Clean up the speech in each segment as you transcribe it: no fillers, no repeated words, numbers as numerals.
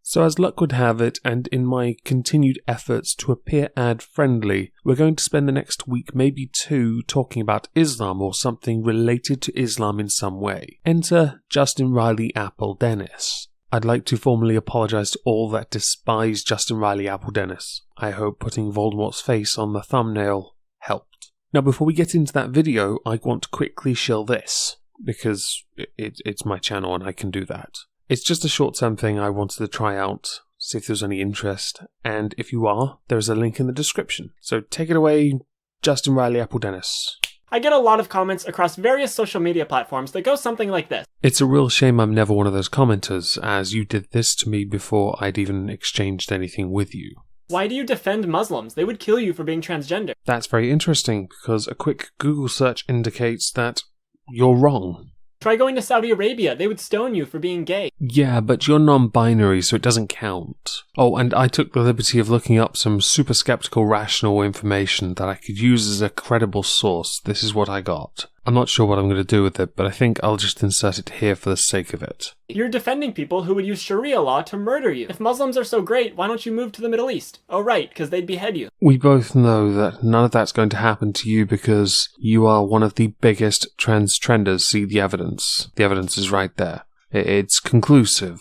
So as luck would have it, and in my continued efforts to appear ad-friendly, we're going to spend the next week, maybe two, talking about Islam or something related to Islam in some way. Enter Justin Riley Apple Dennis. I'd like to formally apologise to all that despise Justin Riley Apple Dennis. I hope putting Voldemort's face on the thumbnail helped. Now before we get into that video, I want to quickly shill this, because it's my channel and I can do that. It's just a short-term thing I wanted to try out, see if there's any interest, and if you are, there's a link in the description. So take it away, Justin Riley Apple Dennis. I get a lot of comments across various social media platforms that go something like this. It's a real shame I'm never one of those commenters, as you did this to me before I'd even exchanged anything with you. Why do you defend Muslims? They would kill you for being transgender. That's very interesting, because a quick Google search indicates that you're wrong. Try going to Saudi Arabia. They would stone you for being gay. Yeah, but you're non-binary, so it doesn't count. Oh, and I took the liberty of looking up some super skeptical rational information that I could use as a credible source. This is what I got. I'm not sure what I'm going to do with it, but I think I'll just insert it here for the sake of it. You're defending people who would use Sharia law to murder you. If Muslims are so great, why don't you move to the Middle East? Oh right, because they'd behead you. We both know that none of that's going to happen to you because you are one of the biggest trenders. See the evidence. The evidence is right there. It's conclusive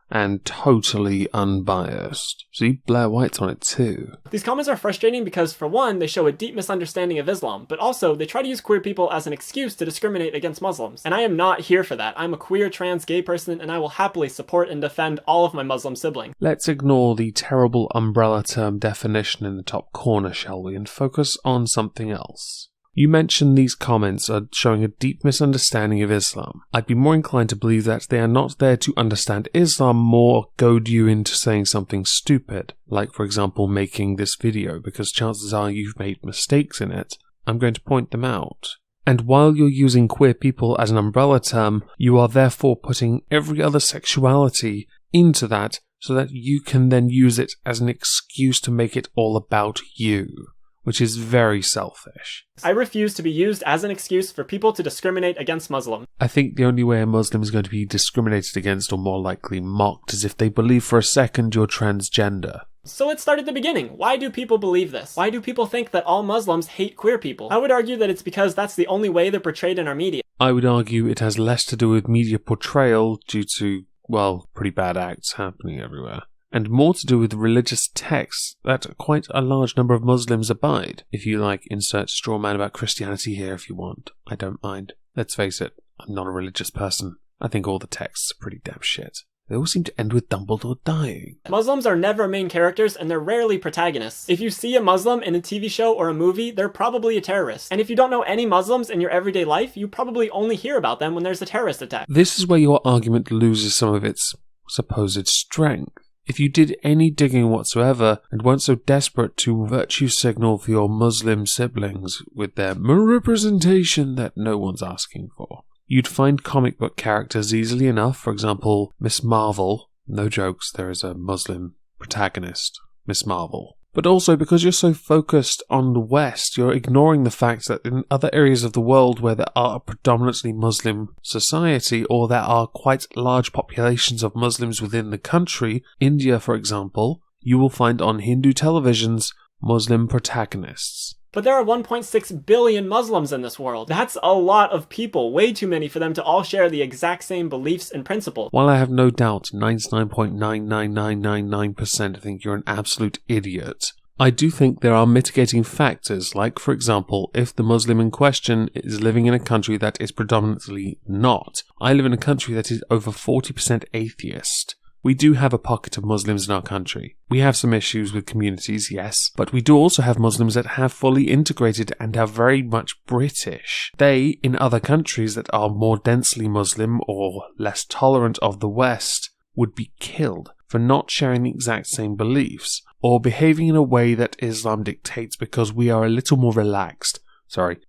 and totally unbiased. See, Blair White's on it too. These comments are frustrating because, for one, they show a deep misunderstanding of Islam, but also they try to use queer people as an excuse to discriminate against Muslims. And I am not here for that. I'm a queer, trans, gay person, and I will happily support and defend all of my Muslim siblings. Let's ignore the terrible umbrella term definition in the top corner, shall we, and focus on something else. You mentioned these comments are showing a deep misunderstanding of Islam. I'd be more inclined to believe that they are not there to understand Islam, more goad you into saying something stupid, like for example making this video, because chances are you've made mistakes in it. I'm going to point them out. And while you're using queer people as an umbrella term, you are therefore putting every other sexuality into that so that you can then use it as an excuse to make it all about you, which is very selfish. I refuse to be used as an excuse for people to discriminate against Muslims. I think the only way a Muslim is going to be discriminated against, or more likely mocked, is if they believe for a second you're transgender. So let's start at the beginning. Why do people believe this? Why do people think that all Muslims hate queer people? I would argue that it's because that's the only way they're portrayed in our media. I would argue it has less to do with media portrayal due to, well, pretty bad acts happening everywhere, and more to do with religious texts that quite a large number of Muslims abide. If you like, insert straw man about Christianity here if you want. I don't mind. Let's face it, I'm not a religious person. I think all the texts are pretty damn shit. They all seem to end with Dumbledore dying. Muslims are never main characters and they're rarely protagonists. If you see a Muslim in a TV show or a movie, they're probably a terrorist. And if you don't know any Muslims in your everyday life, you probably only hear about them when there's a terrorist attack. This is where your argument loses some of its supposed strength. If you did any digging whatsoever and weren't so desperate to virtue signal for your Muslim siblings with their representation that no one's asking for, you'd find comic book characters easily enough. For example, Miss Marvel. No jokes, there is a Muslim protagonist, Miss Marvel. But also, because you're so focused on the West, you're ignoring the fact that in other areas of the world where there are a predominantly Muslim society, or there are quite large populations of Muslims within the country, India for example, you will find on Hindu televisions Muslim protagonists. But there are 1.6 billion Muslims in this world. That's a lot of people, way too many for them to all share the exact same beliefs and principles. While I have no doubt 99.99999% think you're an absolute idiot, I do think there are mitigating factors, like for example, if the Muslim in question is living in a country that is predominantly not. I live in a country that is over 40% atheist. We do have a pocket of Muslims in our country. We have some issues with communities, yes, but we do also have Muslims that have fully integrated and are very much British. They, in other countries that are more densely Muslim or less tolerant of the West, would be killed for not sharing the exact same beliefs, or behaving in a way that Islam dictates because we are a little more relaxed.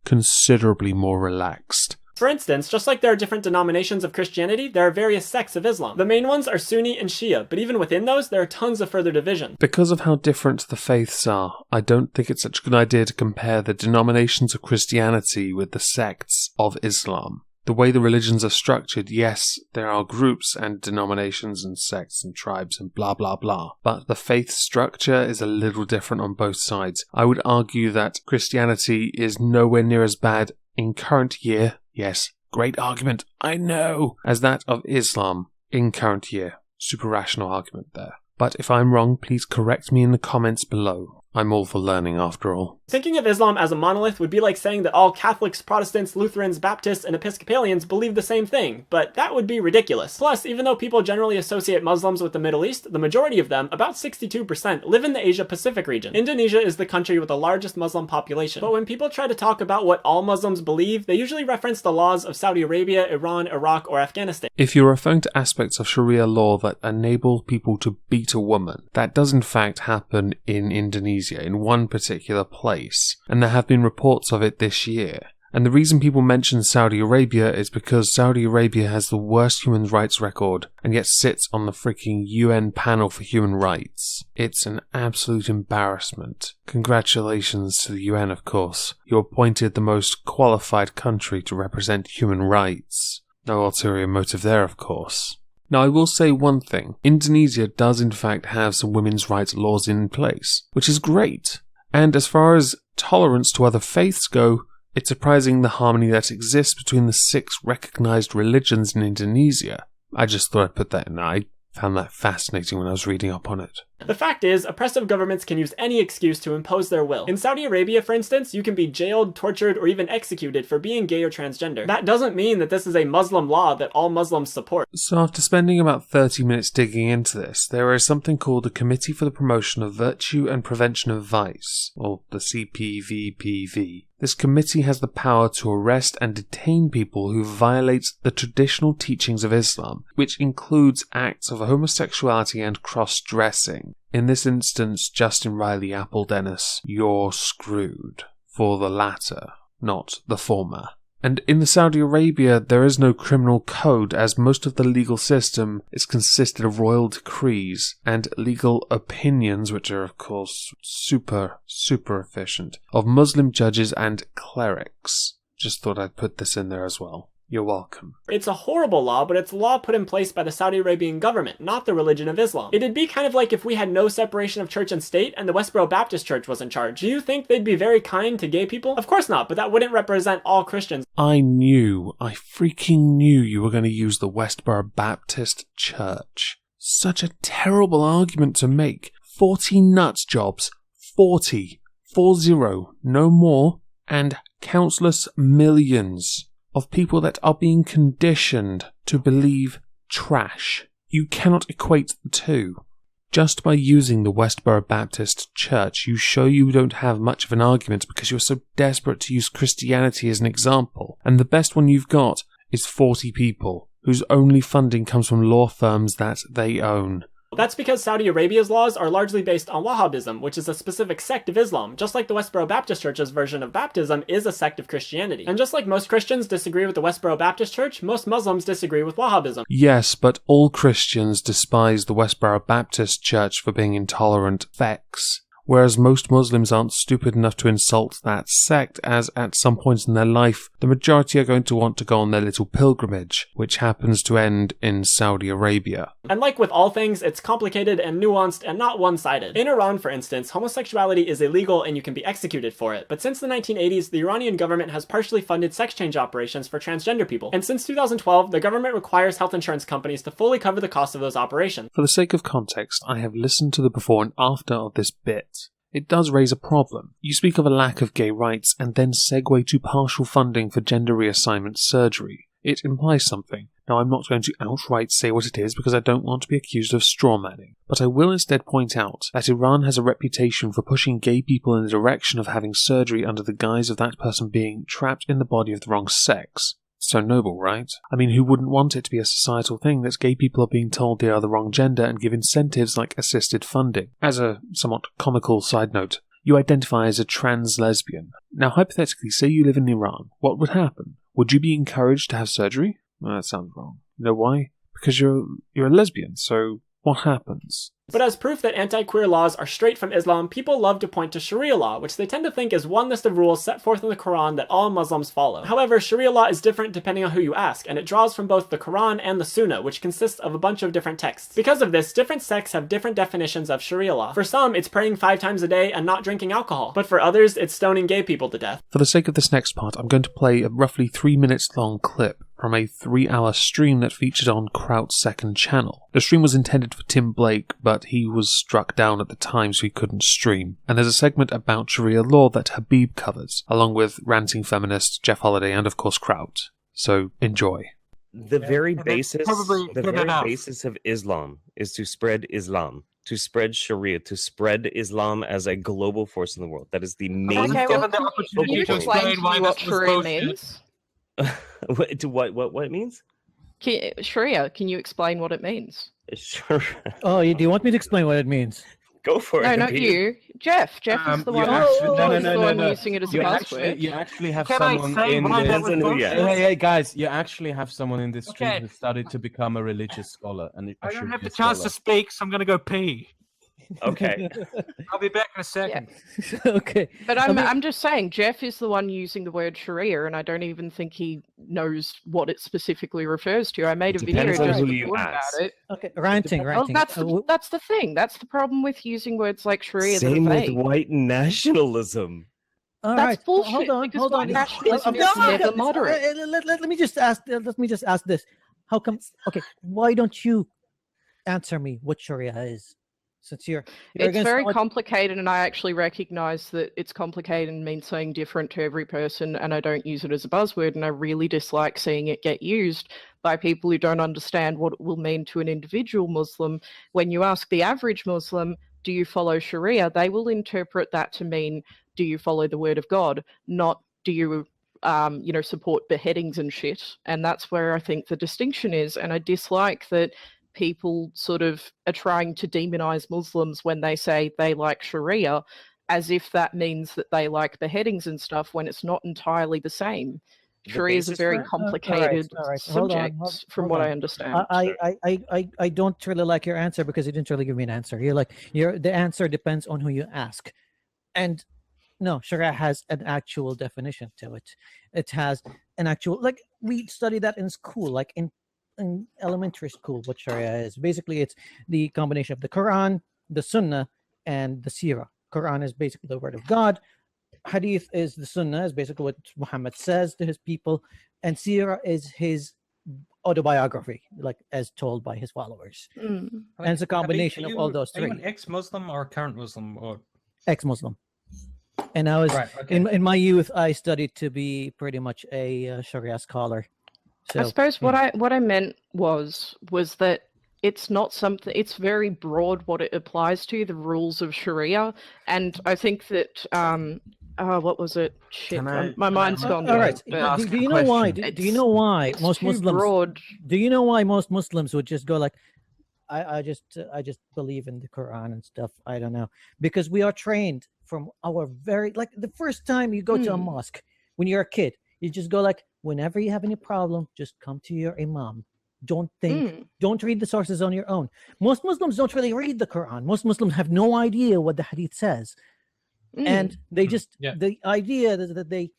Considerably more relaxed. For instance, just like there are different denominations of Christianity, there are various sects of Islam. The main ones are Sunni and Shia, but even within those, there are tons of further division. Because of how different the faiths are, I don't think it's such a good idea to compare the denominations of Christianity with the sects of Islam. The way the religions are structured, yes, there are groups and denominations and sects and tribes and blah blah blah, but the faith structure is a little different on both sides. I would argue that Christianity is nowhere near as bad in current year, yes, great argument, I know, as that of Islam in current year. Super rational argument there. But if I'm wrong, please correct me in the comments below. I'm all for learning after all. Thinking of Islam as a monolith would be like saying that all Catholics, Protestants, Lutherans, Baptists, and Episcopalians believe the same thing, but that would be ridiculous. Plus, even though people generally associate Muslims with the Middle East, the majority of them, about 62%, live in the Asia-Pacific region. Indonesia is the country with the largest Muslim population. But when people try to talk about what all Muslims believe, they usually reference the laws of Saudi Arabia, Iran, Iraq, or Afghanistan. If you're referring to aspects of Sharia law that enable people to beat a woman, that does in fact happen in Indonesia, in one particular place, and there have been reports of it this year. And the reason people mention Saudi Arabia is because Saudi Arabia has the worst human rights record and yet sits on the freaking UN panel for human rights. It's an absolute embarrassment. Congratulations to the UN, of course. You appointed the most qualified country to represent human rights. No ulterior motive there, of course. Now, I will say one thing. Indonesia does in fact have some women's rights laws in place, which is great. And as far as tolerance to other faiths go, it's surprising the harmony that exists between the 6 recognized religions in Indonesia. I just thought I'd put that in there. I found that fascinating when I was reading up on it. The fact is, oppressive governments can use any excuse to impose their will. In Saudi Arabia, for instance, you can be jailed, tortured, or even executed for being gay or transgender. That doesn't mean that this is a Muslim law that all Muslims support. So after spending about 30 minutes digging into this, there is something called the Committee for the Promotion of Virtue and Prevention of Vice, or the CPVPV. This committee has the power to arrest and detain people who violate the traditional teachings of Islam, which includes acts of homosexuality and cross-dressing. In this instance, Justin Riley Apple Dennis, you're screwed. For the latter, not the former. And in the Saudi Arabia, there is no criminal code, as most of the legal system is consisted of royal decrees and legal opinions, which are of course super efficient, of Muslim judges and clerics. Just thought I'd put this in there as well. You're welcome. It's a horrible law, but it's a law put in place by the Saudi Arabian government, not the religion of Islam. It'd be kind of like if we had no separation of church and state and the Westboro Baptist Church was in charge. Do you think they'd be very kind to gay people? Of course not, but that wouldn't represent all Christians. I freaking knew you were going to use the Westboro Baptist Church. Such a terrible argument to make. 40 nut jobs. 40, no more, and countless millions of people that are being conditioned to believe trash. You cannot equate the two. Just by using the Westboro Baptist Church, you show you don't have much of an argument because you're so desperate to use Christianity as an example. And the best one you've got is 40 people whose only funding comes from law firms that they own. That's because Saudi Arabia's laws are largely based on Wahhabism, which is a specific sect of Islam, just like the Westboro Baptist Church's version of baptism is a sect of Christianity. And just like most Christians disagree with the Westboro Baptist Church, most Muslims disagree with Wahhabism. Yes, but all Christians despise the Westboro Baptist Church for being intolerant sects. Whereas most Muslims aren't stupid enough to insult that sect, as at some point in their life, the majority are going to want to go on their little pilgrimage, which happens to end in Saudi Arabia. And like with all things, it's complicated and nuanced and not one-sided. In Iran, for instance, homosexuality is illegal and you can be executed for it. But since the 1980s, the Iranian government has partially funded sex change operations for transgender people. And since 2012, the government requires health insurance companies to fully cover the cost of those operations. For the sake of context, I have listened to the before and after of this bit. It does raise a problem. You speak of a lack of gay rights and then segue to partial funding for gender reassignment surgery. It implies something. Now, I'm not going to outright say what it is because I don't want to be accused of strawmanning, but I will instead point out that Iran has a reputation for pushing gay people in the direction of having surgery under the guise of that person being trapped in the body of the wrong sex. So noble, right? I mean, who wouldn't want it to be a societal thing that gay people are being told they are the wrong gender and give incentives like assisted funding? As a somewhat comical side note, you identify as a trans lesbian. Now, hypothetically, say you live in Iran. What would happen? Would you be encouraged to have surgery? Well, that sounds wrong. You know why? Because you're a lesbian, so what happens? But as proof that anti-queer laws are straight from Islam, people love to point to Sharia law, which they tend to think is one list of rules set forth in the Quran that all Muslims follow. However, Sharia law is different depending on who you ask, and it draws from both the Quran and the Sunnah, which consists of a bunch of different texts. Because of this, different sects have different definitions of Sharia law. For some, it's praying 5 times a day and not drinking alcohol, but for others, it's stoning gay people to death. For the sake of this next part, I'm going to play a roughly 3 minutes long clip from a 3-hour stream that featured on Kraut's second channel. The stream was intended for Tim Blake, but he was struck down at the time so he couldn't stream. And there's a segment about Sharia law that Habib covers, along with ranting feminist Jeff Holiday and of course Kraut. So enjoy. The very basis of Islam is to spread Islam, to spread Sharia, to spread Islam as a global force in the world. That is the main. Okay, well, can you explain to me what Sharia means? What it means? Sharia, can you explain what it means? Sure. Oh, do you want me to explain what it means? Go for it. No, not you. Jeff. Jeff is the one using it as a buzzword. You actually have someone in this. Hey, guys, you actually have someone in this stream who studied to become a religious scholar. And I don't have the chance to speak, so I'm going to go pee. Okay. I'll be back in a second. Yeah. Okay. But I'm just saying, Jeff is the one using the word Sharia, and I don't even think he knows what it specifically refers to. I made a video just about it. Okay, ranting. Well, that's the thing. That's the problem with using words like Sharia. Same with white nationalism. That's bullshit. Hold on. Nationalism is never moderate. Let me just ask this. How come? Okay, why don't you answer me what Sharia is? Since it's very complicated, and I actually recognize that it's complicated and means something different to every person, and I don't use it as a buzzword, and I really dislike seeing it get used by people who don't understand what it will mean to an individual Muslim. When you ask the average Muslim, do you follow Sharia, they will interpret that to mean, do you follow the word of God, not do you support beheadings and shit. And that's where I think the distinction is, and I dislike that people sort of are trying to demonize Muslims when they say they like Sharia, as if that means that they like beheadings and stuff, when it's not entirely the same. Sharia is a very complicated subject, from what I understand. I don't really like your answer because you didn't really give me an answer. The answer depends on who you ask. And no, Sharia has an actual definition to it. It has an actual, like, we study that in school, like in elementary school, what Sharia is. Basically, it's the combination of the Quran, the Sunnah, and the Sirah. Quran is basically the word of God. Hadith is the Sunnah, is basically what Muhammad says to his people. And Sirah is his autobiography, like as told by his followers. And it's a combination of all those three. Are you an ex-Muslim or current Muslim? Or ex-Muslim. And I was, in my youth, I studied to be pretty much a Sharia scholar. So, I suppose what I meant was that it's not something, it's very broad what it applies to, the rules of Sharia. And I think that, what was it? Shit, my mind's gone. All right. Do you know why? Do you know why most Muslims? Broad. Do you know why most Muslims would just go like, I just believe in the Quran and stuff. I don't know, because we are trained from our like the first time you go to a mosque when you're a kid, you just go like, whenever you have any problem, just come to your imam. Don't think, don't read the sources on your own. Most Muslims don't really read the Quran. Most Muslims have no idea what the hadith says. And they just, the idea that they,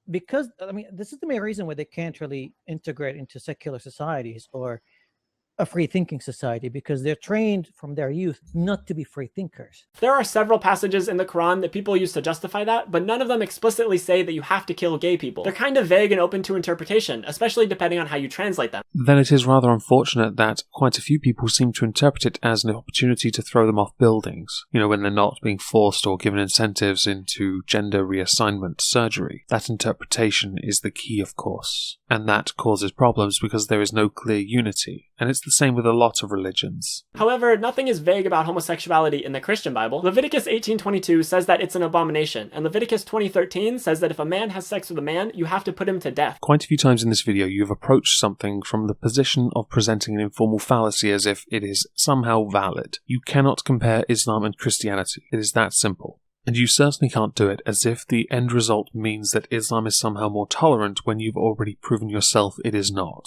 because, I mean, this is the main reason why they can't really integrate into secular societies or a free-thinking society, because they're trained from their youth not to be free thinkers. There are several passages in the Quran that people use to justify that, but none of them explicitly say that you have to kill gay people. They're kind of vague and open to interpretation, especially depending on how you translate them. Then it is rather unfortunate that quite a few people seem to interpret it as an opportunity to throw them off buildings, when they're not being forced or given incentives into gender reassignment surgery. That interpretation is the key, of course, and that causes problems because there is no clear unity. And it's the same with a lot of religions. However, nothing is vague about homosexuality in the Christian Bible. Leviticus 18:22 says that it's an abomination, and Leviticus 20:13 says that if a man has sex with a man, you have to put him to death. Quite a few times in this video, you've approached something from the position of presenting an informal fallacy as if it is somehow valid. You cannot compare Islam and Christianity. It is that simple. And you certainly can't do it as if the end result means that Islam is somehow more tolerant when you've already proven yourself it is not.